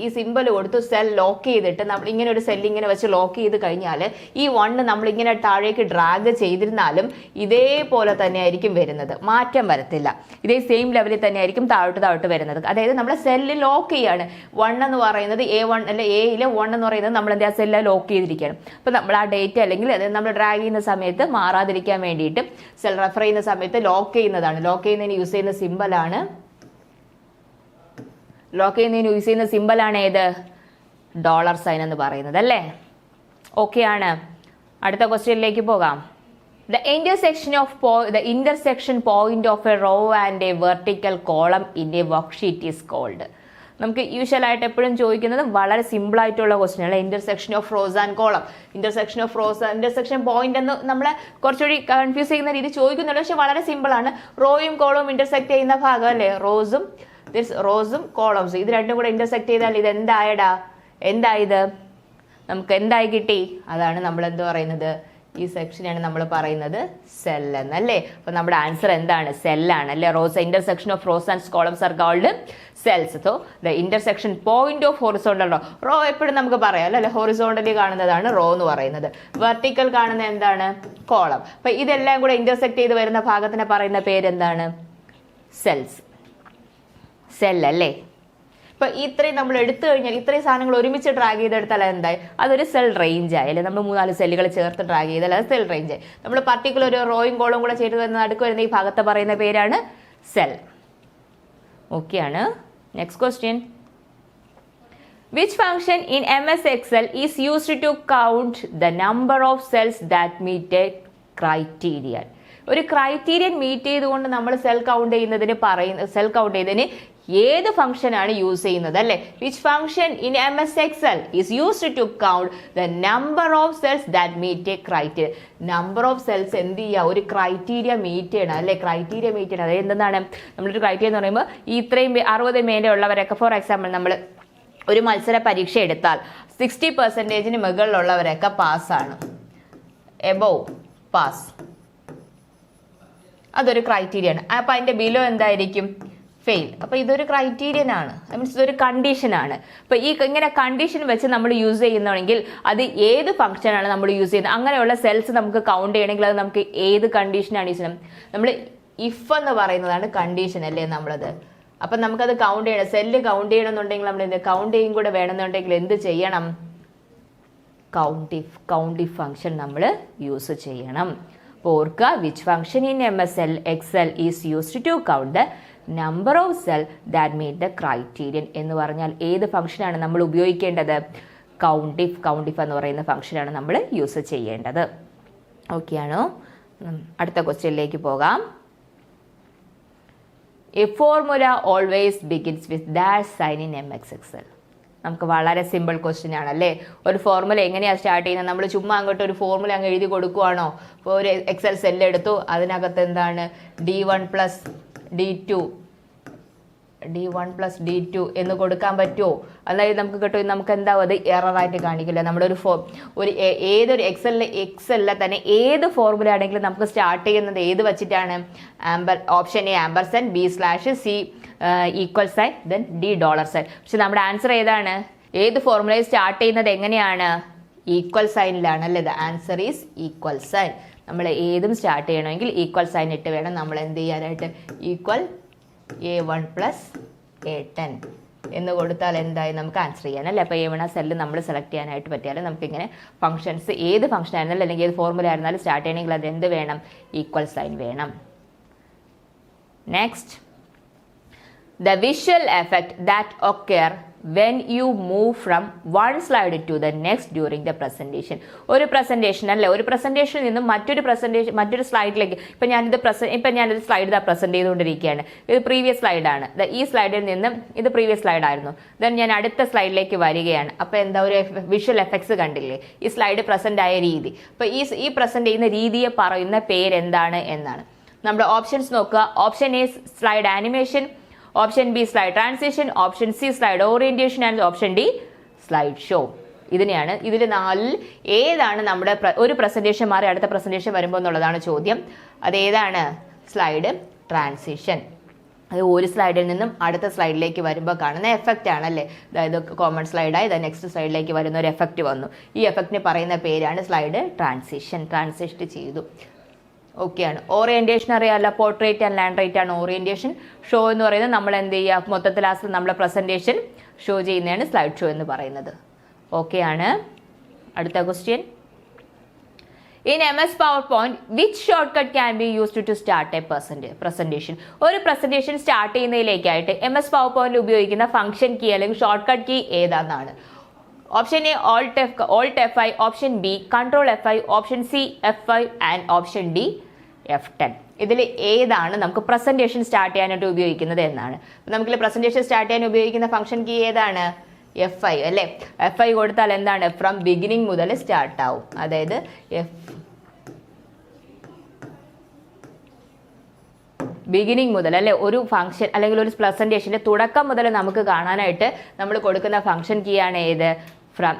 ഈ സിമ്പിൾ കൊടുത്തു, സെൽ ലോക്ക് ചെയ്തിട്ട് നമ്മൾ ഇങ്ങനെ ഒരു സെൽ ഇങ്ങനെ വെച്ച് ലോക്ക് ചെയ്ത് കഴിഞ്ഞാൽ ഈ 1 നമ്മളിങ്ങനെ താഴേക്ക് ഡ്രാഗ് ചെയ്തിരുന്നാലും ഇതേപോലെ തന്നെ ആയിരിക്കും വരുന്നത്, മാറ്റം വരത്തില്ല. ഇതേ സെയിം ലെവലിൽ തന്നെ ആയിരിക്കും താഴോട്ട് വരുന്നത്. അതായത് നമ്മൾ സെല്ല് ലോക്ക് ചെയ്യാണ്. 1 എന്ന് പറയുന്നത് A1 അല്ലെ, Aയിലെ 1 എന്ന് പറയുന്നത് നമ്മൾ എന്താ സെല്ല് ലോക്ക് ചെയ്തിരിക്കുകയാണ്. അപ്പോൾ നമ്മൾ ആ ഡേറ്റ അല്ലെങ്കിൽ അത് നമ്മൾ ഡ്രാഗ് ചെയ്യുന്ന സമയത്ത് മാറാതിരിക്കാൻ വേണ്ടിയിട്ട് സെൽ റെഫർ ചെയ്യുന്ന സമയത്ത് ലോക്ക് ചെയ്യുന്നതാണ്. ലോക്ക് ചെയ്യുന്നതിന് യൂസ് ചെയ്യുന്ന സിമ്പിളാണ് ഏത്? $സൈൻ എന്ന് പറയുന്നത് അല്ലേ. ഓക്കെ ആണ്. അടുത്ത ക്വസ്റ്റ്യനിലേക്ക് പോകാം. The intersection point of a row and a vertical column in a worksheet is called. നമുക്ക് യൂഷ്വലായിട്ട് എപ്പോഴും ചോദിക്കുന്നത് വളരെ സിമ്പിൾ ആയിട്ടുള്ള ക്വസ്റ്റ്യൻ ആണ്. Intersection of rows and column. Intersection point എന്ന് നമ്മളെ കുറച്ചുകൂടി കൺഫ്യൂസ് ചെയ്യുന്ന രീതി ചോദിക്കുന്നുള്ളൂ. പക്ഷെ വളരെ സിമ്പിൾ ആണ്. റോയും കോളവും ഇന്റർസെക്ട് ചെയ്യുന്ന ഭാഗം അല്ലേ, റോസും കോളംസും ഇത് രണ്ടും കൂടെ ഇന്റർസെക്ട് ചെയ്താൽ ഇത് എന്തായത്? നമുക്ക് എന്തായി കിട്ടി? അതാണ് നമ്മൾ എന്ത് പറയുന്നത്, ഈ സെക്ഷനാണ് നമ്മൾ പറയുന്നത് സെൽ എന്നല്ലേ. അപ്പൊ നമ്മുടെ ആൻസർ എന്താണ്? സെല്ലാണ് അല്ലെ. Rows intersection of rows and columns are called cells. So the intersection point of horizontal row, row എപ്പോഴും നമുക്ക് പറയാം അല്ലെ, ഹൊറിസോണ്ടലി കാണുന്നതാണ് റോ എന്ന് പറയുന്നത്, വെർട്ടിക്കൽ കാണുന്ന എന്താണ്? കോളം. അപ്പൊ ഇതെല്ലാം കൂടെ ഇന്റർസെക്ട് ചെയ്ത് വരുന്ന ഭാഗത്തിനെ പറയുന്ന പേരെന്താണ്? സെൽസ്, സെൽ അല്ലേ. ഇപ്പൊ ഇത്രയും നമ്മൾ എടുത്തു കഴിഞ്ഞാൽ ഇത്രയും സാധനങ്ങൾ ഒരുമിച്ച് ഡ്രാഗ് ചെയ്തെടുത്താൽ എന്തായി? അതൊരു സെൽ റേഞ്ച് ആയി അല്ലെ. നമ്മൾ 3-4 സെല്ലുകൾ ചേർത്ത് ഡ്രാഗ് ചെയ്താൽ അത് സെൽ റേഞ്ച് ആയി. നമ്മൾ പർട്ടിക്കുലർ ഒരു റോയും കോളും കൂടെ ചേർത്ത് വരുന്ന നടുക്ക് വരുന്ന ഈ ഭാഗത്ത് പറയുന്ന പേരാണ് സെൽ. ഓക്കെ ആണ്. Next question, which function in MS Excel is used to count the number of cells that meet a criterion? ഒരു ക്രൈറ്റീരിയൻ മീറ്റ് ചെയ്തുകൊണ്ട് നമ്മൾ സെൽ കൗണ്ട് ചെയ്യുന്നതിന് ഏത് ഫംഗ്ഷൻ ആണ് യൂസ് ചെയ്യുന്നത് അല്ലെ? Which function in MS Excel is used to count the number of cells that meet a criteria? Number of cells എന്ത് ചെയ്യുക? ഒരു ക്രൈറ്റീരിയ മീറ്റ് ചെയ്യണം അല്ലെ. ക്രൈറ്റീരിയ മീറ്റ് ചെയ്യണം. അതായത് എന്താണ് നമ്മളൊരു ക്രൈറ്റീരിയ എന്ന് പറയുമ്പോൾ ഇത്രയും 60 മേലെ ഉള്ളവരൊക്കെ, ഫോർ എക്സാമ്പിൾ നമ്മൾ ഒരു മത്സര പരീക്ഷ എടുത്താൽ 60% മുകളിലുള്ളവരൊക്കെ പാസ്സാണ്, എബോവ് പാസ്, അതൊരു ക്രൈറ്റീരിയ ആണ്. അപ്പൊ അതിന്റെ ബിലോ എന്തായിരിക്കും? ഫെയിൽ. അപ്പൊ ഇതൊരു ക്രൈറ്റീരിയൻ ആണ്, മീൻസ് ഇതൊരു കണ്ടീഷൻ ആണ്. അപ്പൊ ഈ ഇങ്ങനെ കണ്ടീഷൻ വെച്ച് നമ്മൾ യൂസ് ചെയ്യുന്നുണ്ടെങ്കിൽ അത് ഏത് ഫംഗ്ഷൻ ആണ് നമ്മൾ യൂസ് ചെയ്യുന്നത്? അങ്ങനെയുള്ള സെൽസ് നമുക്ക് കൗണ്ട് ചെയ്യണമെങ്കിൽ അത് നമുക്ക് ഏത് കണ്ടീഷനാണ് യൂസ് ചെയ്യണം? നമ്മൾ ഇഫ് എന്ന് പറയുന്നതാണ് കണ്ടീഷൻ അല്ലേ നമ്മളത്. അപ്പൊ നമുക്കത് കൗണ്ട് ചെയ്യണം, സെല്ല് കൗണ്ട് ചെയ്യണമെന്നുണ്ടെങ്കിൽ നമ്മൾ എന്ത് കൗണ്ട് ചെയ്യും കൂടെ വേണമെന്നുണ്ടെങ്കിൽ എന്ത് ചെയ്യണം? കൗണ്ട് ഇഫ് ഫംഗ്ഷൻ നമ്മൾ യൂസ് ചെയ്യണം. ഓർക്കുക, which function in MS Excel is used to count the number of cell that meet the criterion എന്ന് പറഞ്ഞാൽ ഏത് ഫംഗ്ഷനാണ് നമ്മൾ ഉപയോഗിക്കേണ്ടത്? കൗണ്ട് ഇഫ് എന്ന് പറയുന്ന ഫംഗ്ഷനാണ് നമ്മൾ യൂസ് ചെയ്യേണ്ടത്. ഓക്കെ ആണോ? അടുത്ത ക്വസ്റ്റ്യനിലേക്ക് പോകാം. A formula always begins with dash sign in MS Excel. നമുക്ക് വളരെ സിമ്പിൾ ക്വസ്റ്റ്യൻ ആണല്ലേ. ഒരു ഫോർമുല എങ്ങനെയാണ് സ്റ്റാർട്ട് ചെയ്യുന്നത്? നമ്മൾ ചുമ്മാ അങ്ങോട്ട് ഒരു ഫോർമുല അങ്ങ് എഴുതി കൊടുക്കുവാണോ? ഇപ്പോൾ ഒരു എക്സൽ സെല്ല് എടുത്തു, അതിനകത്ത് എന്താണ് D1 + D2 എന്ന് കൊടുക്കാൻ പറ്റുമോ? അതായത് നമുക്ക് കിട്ടും, നമുക്ക് എന്താവും അത് എററായിട്ട് കാണിക്കില്ല. നമ്മുടെ ഏതൊരു എക്സലിലെ തന്നെ ഏത് ഫോർമുല ആണെങ്കിലും നമുക്ക് സ്റ്റാർട്ട് ചെയ്യുന്നത് ഏത് വെച്ചിട്ടാണ്? Option A ampersand, B/C equal sign, then D $. പക്ഷെ നമ്മുടെ ആൻസർ ഏതാണ്? ഏത് ഫോർമുലയിൽ സ്റ്റാർട്ട് ചെയ്യുന്നത് എങ്ങനെയാണ്? ഈക്വൽ സൈനിലാണ് അല്ലേ. The answer is equal sign. നമ്മൾ ഏതും സ്റ്റാർട്ട് ചെയ്യണമെങ്കിൽ ഈക്വൽ സൈൻ ഇട്ട് വേണം നമ്മൾ എന്ത് ചെയ്യാനായിട്ട്? ഈക്വൽ A1 + A10 എന്ന് കൊടുത്താൽ എന്തായി നമുക്ക് ആൻസർ ചെയ്യാനല്ലേ. അപ്പോൾ A1 ആ സെല്ല് നമ്മൾ സെലക്ട് ചെയ്യാനായിട്ട് പറ്റിയാൽ നമുക്കിങ്ങനെ ഫംഗ്ഷൻസ് ഏത് ഫംഗ്ഷൻ ആയിരുന്നാലും അല്ലെങ്കിൽ ഏത് ഫോർമുല ആയിരുന്നാലും സ്റ്റാർട്ട് ചെയ്യണമെങ്കിൽ അത് എന്ത് വേണം? ഈക്വൽ സൈൻ വേണം. Next, the visual effect that occur when you move from one slide to the next during the presentation. ഒരു പ്രസന്റേഷൻ അല്ലേ, ഒരു പ്രസന്റേഷനിൽ നിന്നും മറ്റൊരു സ്ലൈഡിലേക്ക്, ഇപ്പം ഞാനിത് സ്ലൈഡ് പ്രസന്റ് ചെയ്തുകൊണ്ടിരിക്കുകയാണ്. ഇത് പ്രീവിയസ് സ്ലൈഡാണ്. ഈ സ്ലൈഡിൽ നിന്നും ഇത് പ്രീവിയസ് സ്ലൈഡായിരുന്നു. ദെൻ ഞാൻ അടുത്ത സ്ലൈഡിലേക്ക് വരികയാണ്. അപ്പോൾ എന്താ ഒരു വിഷ്വൽ എഫക്ട്സ് കണ്ടില്ലേ ഈ സ്ലൈഡ് പ്രസന്റ് ആയ രീതി. അപ്പോൾ ഈ പ്രസന്റ് ചെയ്യുന്ന രീതിയെ പറയുന്ന പേരെന്താണ് എന്നാണ്. നമ്മുടെ ഓപ്ഷൻസ് നോക്കുക. Option A slide animation, option B slide transition, option C slide orientation and option D slide show. ഇതിനെയാണ് ഇതിൽ 4 ഏതാണ് നമ്മുടെ ഒരു പ്രസന്റേഷൻ മാറി അടുത്ത പ്രസന്റേഷൻ വരുമ്പോൾ എന്നുള്ളതാണ് ചോദ്യം. അതേതാണ്? Slide transition. അത് ഒരു സ്ലൈഡിൽ നിന്നും അടുത്ത സ്ലൈഡിലേക്ക് വരുമ്പോൾ കാണുന്ന എഫക്റ്റ് ആണല്ലേ. അതായത് കോമൺ സ്ലൈഡായി നെക്സ്റ്റ് സ്ലൈഡിലേക്ക് വരുന്ന ഒരു എഫക്റ്റ് വന്നു. ഈ എഫക്റ്റിന് പറയുന്ന പേരാണ് സ്ലൈഡ് ട്രാൻസിഷൻ. ട്രാൻസിഷൻ ചെയ്തു. ഓക്കെയാണ്. ഓറിയന്റേഷൻ അറിയാമല്ലോ, പോർട്രേറ്റ് ആൻഡ് ലാൻഡ്രൈറ്റ് ആണ് ഓറിയന്റേഷൻ. ഷോ എന്ന് പറയുന്നത് നമ്മൾ എന്ത് ചെയ്യുക? മൊത്തത്തിൽ നമ്മളെ പ്രസന്റേഷൻ ഷോ ചെയ്യുന്നതാണ് സ്ലൈഡ് ഷോ എന്ന് പറയുന്നത്. ഓക്കെയാണ്. അടുത്ത question, in MS PowerPoint which shortcut can be used to start a presentation? ഒരു പ്രസന്റേഷൻ സ്റ്റാർട്ട് ചെയ്യുന്നതിലേക്കായിട്ട് MS PowerPoint ഉപയോഗിക്കുന്ന ഫംഗ്ഷൻ കീ അല്ലെങ്കിൽ ഷോർട്ട് കട്ട് കീ ഏതാണെന്നാണ്. Option A Alt F5, option B Ctrl F5, option C F5 and option D F10. ഇതിൽ ഏതാണ് നമുക്ക് presentation start ചെയ്യാനായിട്ട് ഉപയോഗിക്കുന്നത് എന്നാണ്. നമുക്കിൽ പ്രസന്റേഷൻ സ്റ്റാർട്ട് ചെയ്യാൻ ഉപയോഗിക്കുന്ന ഫംഗ്ഷൻ കീ ഏതാണ്? F5 അല്ലേ. F5 കൊടുത്താൽ എന്താണ്? ഫ്രം ബിഗിനിങ് മുതൽ സ്റ്റാർട്ട് ആവും. അതായത് ബിഗിനിങ് മുതൽ അല്ലെ ഒരു ഫംഗ്ഷൻ അല്ലെങ്കിൽ ഒരു പ്രസന്റേഷന്റെ തുടക്കം മുതൽ നമുക്ക് കാണാനായിട്ട് നമ്മൾ കൊടുക്കുന്ന ഫംഗ്ഷൻ കീ ആണ് ഏത്? ഫ്രം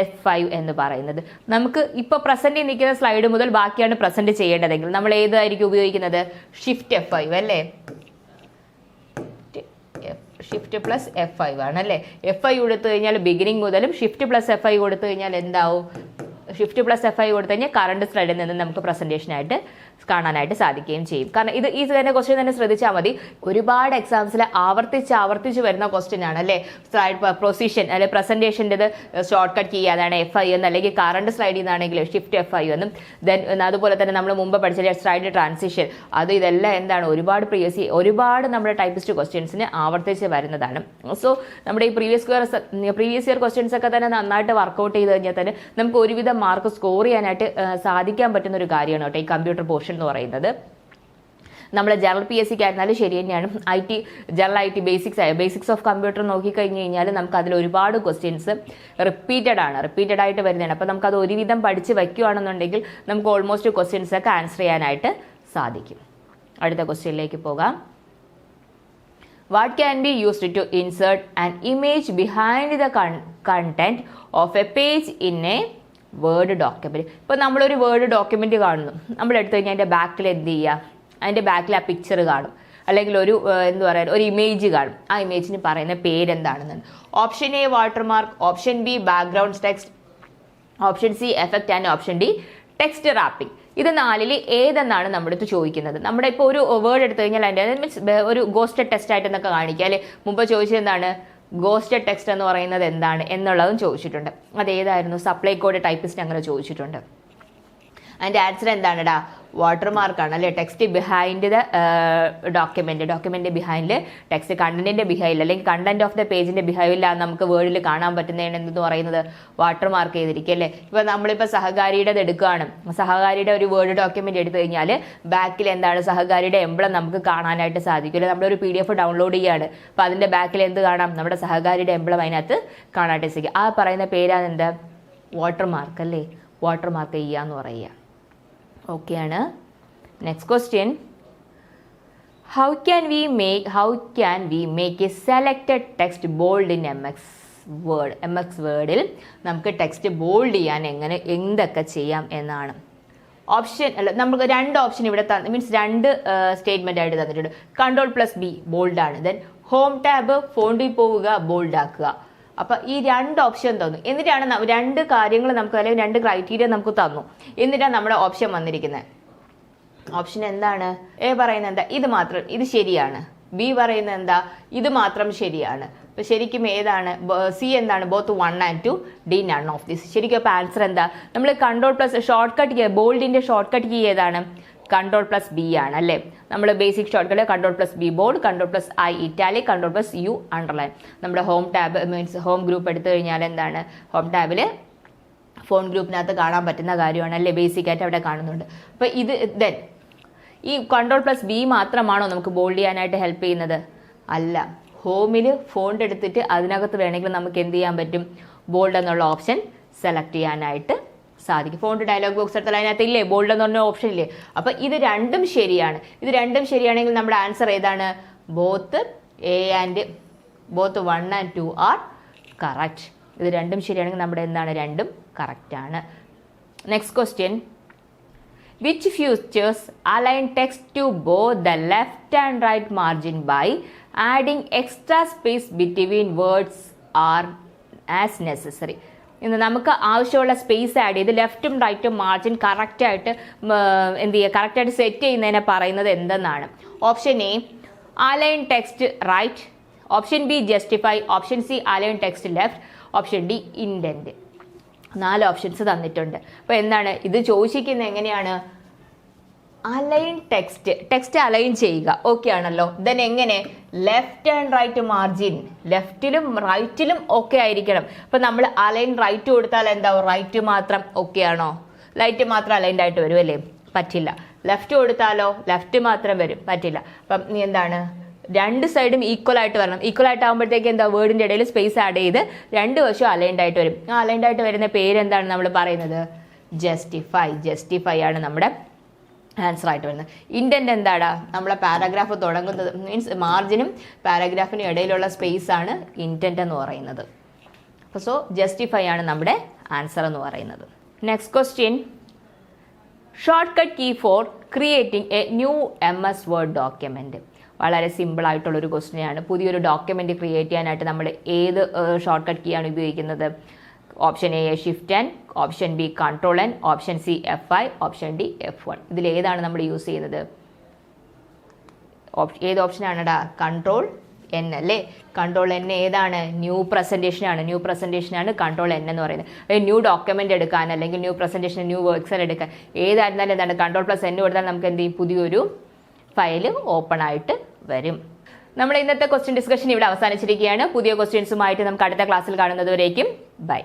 F5 എന്ന് പറയുന്നത്. നമുക്ക് ഇപ്പോൾ പ്രസന്റ് നിൽക്കുന്ന സ്ലൈഡ് മുതൽ ബാക്കിയാണ് പ്രസന്റ് ചെയ്യേണ്ടതെങ്കിൽ നമ്മൾ ഏതായിരിക്കും ഉപയോഗിക്കുന്നത്? ഷിഫ്റ്റ് F5 അല്ലേ? ഷിഫ്റ്റ് പ്ലസ് F5 ആണ് അല്ലേ? F5 കൊടുത്തു കഴിഞ്ഞാൽ ബിഗിനിങ് മുതലും ഷിഫ്റ്റ് പ്ലസ് F5 കൊടുത്തു കഴിഞ്ഞാൽ എന്താവും? ഷിഫ്റ്റ് പ്ലസ് F5 കൊടുത്തു കഴിഞ്ഞാൽ കറണ്ട് സ്ലൈഡിൽ നിന്ന് നമുക്ക് പ്രസന്റേഷനായിട്ട് കാണാനായിട്ട് സാധിക്കുകയും ചെയ്യും. കാരണം ഈ തന്നെ ക്വസ്റ്റ്യൻ തന്നെ ശ്രദ്ധിച്ചാൽ മതി. ഒരുപാട് എക്സാംസിൽ ആവർത്തിച്ച് വരുന്ന ക്വസ്റ്റ്യൻ ആണ് അല്ലേ? സ്ലൈഡ് പൊസിഷൻ അല്ലെ പ്രസന്റേഷൻ്റെ ഷോർട്ട് കട്ട് കീ അതാണ് F5 എന്ന്, അല്ലെങ്കിൽ കറണ്ട് സ്ലൈഡിൽ നിന്നാണെങ്കിൽ ഷിഫ്റ്റ് F5 എന്നും. ദെൻ അതുപോലെ തന്നെ നമ്മൾ മുമ്പ് പഠിച്ച സ്ലൈഡ് ട്രാൻസിഷൻ, ഇതെല്ലാം എന്താണ് ഒരുപാട് നമ്മുടെ ടൈപ്പിസ്റ്റ് ക്വസ്റ്റ്യൻസിന് ആവർത്തിച്ച് വരുന്നതാണ്. സോ നമ്മുടെ ഈ പ്രീവിയസ് ഇയർ ക്വസ്റ്റ്യൻസ് ഒക്കെ തന്നെ നന്നായിട്ട് വർക്കൗട്ട് ചെയ്ത് കഴിഞ്ഞാൽ തന്നെ നമുക്ക് ഒരുവിധം മാർക്ക് സ്കോർ ചെയ്യാനായിട്ട് സാധിക്കാൻ പറ്റുന്ന ഒരു കാര്യമാണ് കേട്ടോ ഈ കമ്പ്യൂട്ടർ പോർഷൻ എന്ന് പറയുന്നത്. നമ്മൾ ജനറൽ PSC ആയിരുന്നാലും ശരി തന്നെയാണ്. General IT basics of computer നോക്കിക്കഴിഞ്ഞ് കഴിഞ്ഞാൽ നമുക്ക് അതിൽ ഒരുപാട് ക്വസ്റ്റ്യൻസ് റിപ്പീറ്റഡ് ആയിട്ട് വരുന്നതാണ്. അപ്പോൾ നമുക്കത് ഒരുവിധം പഠിച്ച് വയ്ക്കുകയാണെന്നുണ്ടെങ്കിൽ നമുക്ക് ഓൾമോസ്റ്റ് ക്വസ്റ്റ്യൻസ് ഒക്കെ ആൻസർ ചെയ്യാനായിട്ട് സാധിക്കും. അടുത്ത ക്വസ്റ്റ്യനിലേക്ക് പോകാം. What can be used to insert an image behind the content of a page in a word document? ഇപ്പോൾ നമ്മളൊരു വേർഡ് ഡോക്യുമെന്റ് കാണുന്നു, നമ്മൾ എടുത്തു കഴിഞ്ഞാൽ അതിൻ്റെ ബാക്കിൽ എന്ത് ചെയ്യുക? അതിൻ്റെ ബാക്കിൽ ആ പിക്ചർ കാണും, അല്ലെങ്കിൽ ഒരു ഇമേജ് കാണും. ആ ഇമേജിന് പറയുന്ന പേരെന്താണെന്ന്. Option A watermark, option B background text, option C effect and option D text wrapping. ഇത് നാലിൽ ഏതെന്നാണ് നമ്മുടെ അടുത്ത് ചോദിക്കുന്നത്. നമ്മുടെ ഇപ്പോൾ ഒരു വേർഡ് എടുത്തു കഴിഞ്ഞാൽ അതിൻ്റെ മീൻസ് ഒരു ഗോസ്റ്റഡ് ടെക്സ്റ്റ് ആയിട്ട് എന്നൊക്കെ കാണിക്കുക അല്ലെ? മുമ്പ് ചോദിച്ചത് എന്താണ്? ഗോസ്റ്റഡ് ടെക്സ്റ്റ് എന്ന് പറയുന്നത് എന്താണ് എന്നുള്ളതും ചോദിച്ചിട്ടുണ്ട്. അതേതായിരുന്നു? സപ്ലൈ കോഡ് ടൈപ്പിസ്റ്റ് അങ്ങനെ ചോദിച്ചിട്ടുണ്ട്. അതിൻ്റെ ആൻസർ എന്താണെടാ? വാട്ടർമാർക്കാണ് അല്ലേ? Text behind the document behind text, കണ്ടന്റിന്റെ ബിഹൈൻഡ് അല്ലെങ്കിൽ കണ്ടന്റ് ഓഫ് ദ പേജിന്റെ ബിഹൈൻഡിലാണ് നമുക്ക് വേർഡിൽ കാണാൻ പറ്റുന്നതാണ് എന്തെന്ന് പറയുന്നത്? വാട്ടർമാർക്ക് ചെയ്തിരിക്കും അല്ലേ? ഇപ്പോൾ നമ്മളിപ്പോൾ സഹകാരിയുടെ എടുക്കുകയാണ്, സഹകാരിയുടെ ഒരു വേർഡ് ഡോക്യുമെന്റ് എടുത്തു കഴിഞ്ഞാൽ ബാക്കിൽ എന്താണ്? സഹകാരിയുടെ എംബ്ലം നമുക്ക് കാണാനായിട്ട് സാധിക്കും അല്ലേ? നമ്മളൊരു PDF ഡൗൺലോഡ് ചെയ്യുകയാണ്, അപ്പോൾ അതിന്റെ ബാക്കിൽ എന്ത് കാണാം? നമ്മുടെ സഹകാരിയുടെ എംബ്ലം അതിനകത്ത് കാണാനായിട്ട് സാധിക്കും. ആ പറയുന്ന പേരാണ് എന്ത്? വാട്ടർമാർക്ക് അല്ലേ? വാട്ടർമാർക്ക് ചെയ്യാന്ന് പറയുക. ഓക്കെ ആണ്. Next question. How can we make A selected text bold in MX വേർഡിൽ നമുക്ക് ടെക്സ്റ്റ് ബോൾഡ് ചെയ്യാൻ എന്തൊക്കെ ചെയ്യാം എന്നാണ്. നമുക്ക് രണ്ട് ഓപ്ഷൻ ഇവിടെ മീൻസ് രണ്ട് സ്റ്റേറ്റ്മെന്റ് ആയിട്ട് തന്നിട്ടുണ്ട്. Ctrl+B ബോൾഡ് ആണ്. ദെൻ ഹോം ടാബ് ഫോണ്ടിൽ പോവുക, ബോൾഡ് ആക്കുക. അപ്പൊ ഈ രണ്ട് ഓപ്ഷൻ തന്നു. എന്നിട്ടാണ് രണ്ട് കാര്യങ്ങൾ നമുക്ക് അല്ലെങ്കിൽ രണ്ട് ക്രൈറ്റീരിയ നമുക്ക് തന്നു. എന്നിട്ടാണ് നമ്മുടെ ഓപ്ഷൻ വന്നിരിക്കുന്നത്. ഓപ്ഷൻ എന്താണ്? A പറയുന്നത് എന്താ? ഇത് ശരിയാണ്. B പറയുന്നത് എന്താ? ഇത് മാത്രം ശരിയാണ്. അപ്പൊ ശരിക്കും ഏതാണ്? C എന്താണ്? Both 1 and 2, D none of this. ശരിക്കും അപ്പൊ ആൻസർ എന്താ? നമ്മൾ Ctrl+ ഷോർട്ട് കട്ട് ബോൾഡിന്റെ ഷോർട്ട് കട്ട് കീ ഏതാണ്? Ctrl+B ആണ് അല്ലേ? നമ്മൾ basic shortcut Ctrl+B bold, Ctrl+I italic, Ctrl+U underline. നമ്മുടെ home tab means home group എടുത്തു കഴിഞ്ഞാൽ എന്താണ്? ഹോം ടാബിൽ ഫോൺ ഗ്രൂപ്പിനകത്ത് കാണാൻ പറ്റുന്ന കാര്യമാണ് അല്ലേ? ബേസിക് ആയിട്ട് അവിടെ കാണുന്നുണ്ട്. അപ്പോൾ ദെൻ ഈ Ctrl+B മാത്രമാണോ നമുക്ക് ബോൾഡ് ചെയ്യാനായിട്ട് ഹെൽപ്പ് ചെയ്യുന്നത്? അല്ല. ഹോമിൽ ഫോണ്ട് എടുത്തിട്ട് അതിനകത്ത് വേണമെങ്കിൽ നമുക്ക് എന്ത് ചെയ്യാൻ പറ്റും? ബോൾഡ് എന്നുള്ള ഓപ്ഷൻ സെലക്ട് ചെയ്യാനായിട്ട് സാധിക്കും. ഫോണ്ട് ഡയലോഗ് ബോക്സ് എടുത്താൽ അതിനകത്ത് ഇല്ലേ ബോൾഡ് എന്ന് പറഞ്ഞ ഓപ്ഷൻ ഇല്ലേ? അപ്പൊ ഇത് രണ്ടും ശരിയാണ്. ഇത് രണ്ടും ശരിയാണെങ്കിൽ നമ്മുടെ ആൻസർ ഏതാണ്? Both 1 and 2 are correct. ഇത് രണ്ടും ശരിയാണെങ്കിൽ നമ്മുടെ എന്താണ്? രണ്ടും കറക്റ്റ് ആണ്. Next question. Which features align text to both the left and right margin by adding extra space between words are as necessary? ഇന്ന് നമുക്ക് ആവശ്യമുള്ള സ്പേസ് ആഡ് ചെയ്ത് ലെഫ്റ്റും റൈറ്റും മാർജിൻ കറക്റ്റായിട്ട് എന്ത് ചെയ്യുക? കറക്റ്റായിട്ട് സെറ്റ് ചെയ്യുന്നതിനെ പറയുന്നത് എന്തെന്നാണ്? Option A align text right, option B justify, option C align text left, option D indent. 4 options തന്നിട്ടുണ്ട്. അപ്പോൾ എന്താണ് ഇത് ചോദിച്ചിരിക്കുന്നത്? എങ്ങനെയാണ്? അലൈൻ ടെക്സ്റ്റ് അലൈൻ ചെയ്യുക. ഓക്കെ ആണല്ലോ. ദെൻ എങ്ങനെ? ലെഫ്റ്റ് ആൻഡ് റൈറ്റ് മാർജിൻ ലെഫ്റ്റിലും റൈറ്റിലും ഓക്കെ ആയിരിക്കണം. അപ്പം നമ്മൾ അലൈൻ റൈറ്റ് കൊടുത്താൽ എന്താവും? റൈറ്റ് മാത്രം ഓക്കെ ആണോ? റൈറ്റ് മാത്രം അലൈൻഡ് ആയിട്ട് വരും അല്ലേ? പറ്റില്ല. ലെഫ്റ്റ് കൊടുത്താലോ? ലെഫ്റ്റ് മാത്രം വരും, പറ്റില്ല. അപ്പം നീ എന്താണ്? രണ്ട് സൈഡും ഈക്വൽ ആയിട്ട് വരണം. ഈക്വൽ ആയിട്ട് ആകുമ്പോഴത്തേക്ക് എന്താ? വേർഡിന്റെ ഇടയിൽ സ്പേസ് ആഡ് ചെയ്ത് രണ്ട് വശവും അലൈൻഡ് ആയിട്ട് വരും. ആ അലൈൻഡ് ആയിട്ട് വരുന്ന പേരെന്താണ് നമ്മൾ പറയുന്നത്? ജസ്റ്റിഫൈ ആണ് നമ്മുടെ ആൻസർ ആയിട്ട് വരുന്നത്. ഇൻഡെന്റ് എന്താടാ? നമ്മളെ പാരാഗ്രാഫ് തുടങ്ങുന്നത് മീൻസ് മാർജിനും പാരാഗ്രാഫിനും ഇടയിലുള്ള സ്പേസ് ആണ് ഇൻഡെന്റ് എന്ന് പറയുന്നത്. സോ ജസ്റ്റിഫൈ ആണ് നമ്മുടെ ആൻസർ എന്ന് പറയുന്നത്. Next question, short cut key for creating a new MS word document. വളരെ സിമ്പിൾ ആയിട്ടുള്ള ഒരു ക്വസ്റ്റ്യൻ ആണ്. പുതിയൊരു ഡോക്യുമെന്റ് ക്രിയേറ്റ് ചെയ്യാനായിട്ട് നമ്മൾ ഏത് ഷോർട്ട് കട്ട് കീ ആണ് ഉപയോഗിക്കുന്നത്? Option A Shift+, option B Ctrl+N, option C F5, option D F1. ഇതിൽ ഏതാണ് നമ്മൾ യൂസ് ചെയ്യുന്നത്? ഏത് ഓപ്ഷനാണെടാ? Ctrl+N അല്ലേ? Ctrl+N ഏതാണ്? ന്യൂ പ്രസന്റേഷൻ ആണ്. ന്യൂ പ്രസന്റേഷൻ ആണ് Ctrl+N എന്ന് പറയുന്നത്. ന്യൂ ഡോക്യുമെന്റ് എടുക്കാൻ അല്ലെങ്കിൽ ന്യൂ പ്രസന്റേഷൻ, ന്യൂ എക്സൽ എടുക്കാൻ ഏതായിരുന്നാലും എന്താണ് Ctrl+N കൊടുത്താൽ നമുക്ക് എന്ത് ചെയ്യും? പുതിയൊരു ഫയൽ ഓപ്പൺ ആയിട്ട് വരും. നമ്മൾ ഇന്നത്തെ ക്വസ്റ്റ്യൻ ഡിസ്കഷൻ ഇവിടെ അവസാനിച്ചിരിക്കുകയാണ്. പുതിയ ക്വസ്റ്റ്യൻസുമായിട്ട് നമുക്ക് അടുത്ത ക്ലാസ്സിൽ കാണുന്നതുവരേക്കും ബൈ.